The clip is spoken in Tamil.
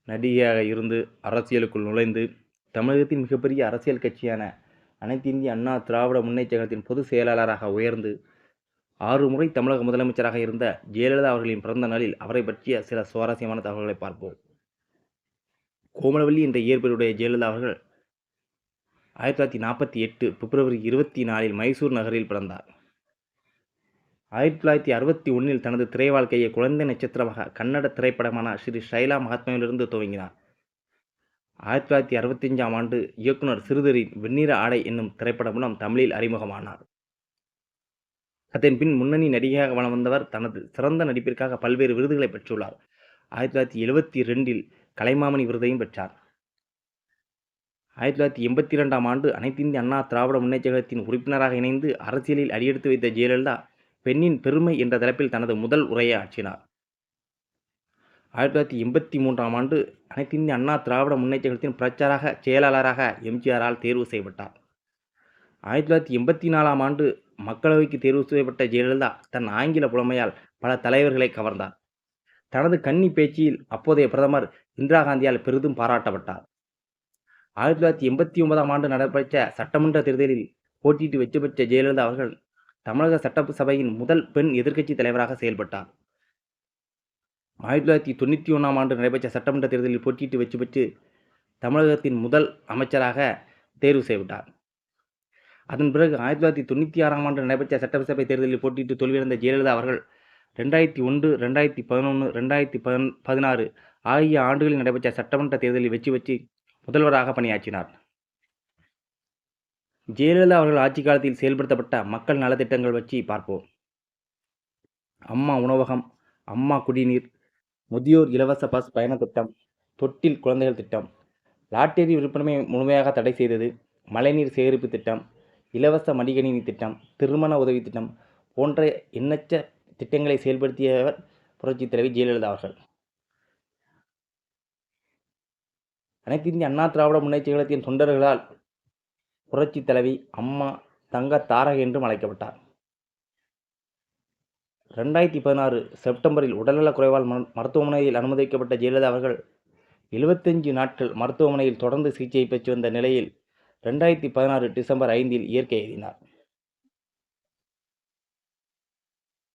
நடிகையாக இருந்து அரசியலுக்குள் நுழைந்து தமிழகத்தின் மிகப்பெரிய அரசியல் கட்சியான அனைத்திந்திய அண்ணா திராவிட முன்னேற்றக் கழகத்தின் பொதுச் செயலாளராக உயர்ந்து 6 முறை தமிழக முதலமைச்சராக இருந்த ஜெயலலிதா அவர்களின் பிறந்த நாளில் அவரை பற்றிய சில சுவாரஸ்யமான தகவல்களை பார்ப்போம். கோமலவல்லி என்ற இயற்பெயருடைய ஜெயலலிதா அவர்கள் 1948 பிப்ரவரி 24 மைசூர் நகரில் பிறந்தார். 1961 தனது திரை வாழ்க்கையை குழந்தை நட்சத்திரமாக கன்னட திரைப்படமான ஸ்ரீ ஷைலா மகாத்மியிலிருந்து துவங்கினார். 1965 ஆண்டு இயக்குனர் சிறுதரின் வெண்ணிற ஆடை என்னும் திரைப்படம் மூலம் தமிழில் அறிமுகமானார். அதன் பின் முன்னணி நடிகையாக வலம் வந்தவர் தனது சிறந்த நடிப்பிற்காக பல்வேறு விருதுகளை பெற்றுள்ளார். 1972 கலைமாமணி விருதையும் பெற்றார். 1982 ஆண்டு அனைத்திந்திய அண்ணா திராவிட முன்னேற்றக் கழகத்தின் உறுப்பினராக இணைந்து அரசியலில் அடியெடுத்து வைத்த ஜெயலலிதா பெண்ணின் பெருமை என்ற தலைப்பில் தனது முதல் உரையை ஆற்றினார். 1983 ஆண்டு அனைத்திந்திய அண்ணா திராவிட முன்னேற்றக் கழகத்தின் பிரச்சார செயலாளராக எம்ஜிஆரால் தேர்வு செய்யப்பட்டார். 1984 ஆண்டு மக்களவைக்கு தேர்வு செய்யப்பட்ட ஜெயலலிதா தன் ஆங்கில புலமையால் பல தலைவர்களை கவர்ந்தார். தனது கன்னி பேச்சில் அப்போதைய பிரதமர் இந்திரா காந்தியால் பெரிதும் பாராட்டப்பட்டார். 1989 ஆண்டு நடைபெற்ற சட்டமன்ற தேர்தலில் போட்டியிட்டு வெற்றி பெற்ற ஜெயலலிதா அவர்கள் தமிழக சட்டசபையின் முதல் பெண் எதிர்க்கட்சி தலைவராக செயல்பட்டார். 1991 ஆண்டு நடைபெற்ற சட்டமன்ற தேர்தலில் போட்டியிட்டு வெற்றி பெற்று தமிழகத்தின் முதல் அமைச்சராக தேர்வு செய்யப்பட்டார். அதன் பிறகு 1996 ஆண்டு நடைபெற்ற சட்டசபை தேர்தலில் போட்டியிட்டு தோல்வியடைந்த ஜெயலலிதா அவர்கள் 2001, 2011, 2016 ஆகிய ஆண்டுகளில் நடைபெற்ற சட்டமன்ற தேர்தலில் வெற்றி பெற்று முதல்வராக பணியாற்றினார். ஜெயலலிதா அவர்கள் ஆட்சி காலத்தில் செயல்படுத்தப்பட்ட மக்கள் நலத்திட்டங்கள் பற்றி பார்ப்போம். அம்மா உணவகம், அம்மா குடிநீர், முதியோர் இலவச பஸ் பயண திட்டம், தொட்டில் குழந்தைகள் திட்டம், லாட்டரி விற்பனை முழுமையாக தடை செய்தது, மழைநீர் சேகரிப்பு திட்டம், இலவச மடிக்கணினி திட்டம், திருமண உதவி திட்டம் போன்ற எண்ணற்ற திட்டங்களை செயல்படுத்தியவர் புரட்சித் தலைவி ஜெயலலிதா அவர்கள். அனைத்திந்திய அண்ணா திராவிட முன்னேற்றக் கழகத்தின் தொண்டர்களால் புரட்சித் தலைவி அம்மா தங்க தாரகை என்றும் அழைக்கப்பட்டார். 2016 செப்டம்பரில் உடல்நலக் குறைவால் மருத்துவமனையில் அனுமதிக்கப்பட்ட ஜெயலலிதா அவர்கள் 75 நாட்கள் மருத்துவமனையில் தொடர்ந்து சிகிச்சை பெற்று வந்த நிலையில் 2016 டிசம்பர் 5 இயற்கை எய்தினார்.